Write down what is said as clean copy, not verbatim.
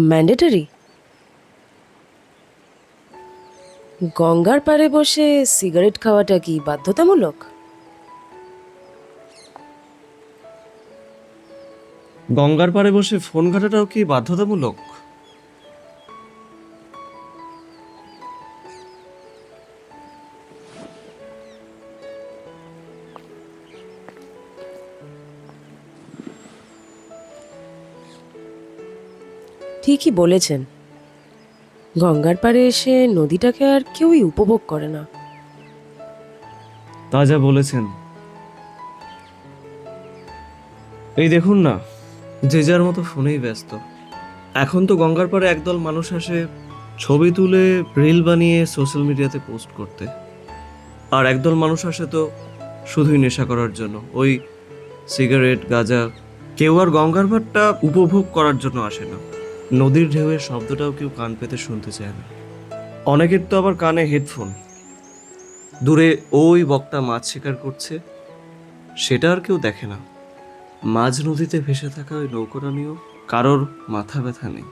Mandatory? গঙ্গার পাড়ে বসে সিগারেট খাওয়াটা কি বাধ্যতামূলক? গঙ্গার পাড়ে বসে ফোন ঘাটাটাও কি বাধ্যতামূলক? ঠিকই বলেছেন, গঙ্গার পাড়ে এসে নদীটাকে আর কেউই উপভোগ করে না। তা যা বলেছেন। এই দেখুন না, যে যার মতো ফোনেই ব্যস্ত। এখন তো গঙ্গার পাড়ে একদল মানুষ আসে ছবি তুলে রিল বানিয়ে সোশ্যাল মিডিয়াতে পোস্ট করতে, আর একদল মানুষ আসে তো শুধুই নেশা করার জন্য, ওই সিগারেট গাঁজা। কেউ আর গঙ্গার পাড়টা উপভোগ করার জন্য আসে না। নদীর ঢেউয়ের শব্দটাও কেউ কান পেতে শুনতে চায় না। অনেকের তো আবার কানে হেডফোন, দূরে ওই বক্তা মাছ শিকার করছে, সেটা আর কেউ দেখে না। মাঝ নদীতে ভেসে থাকা ওই নৌকোটা নিয়েও কারোর মাথা ব্যথা নেই।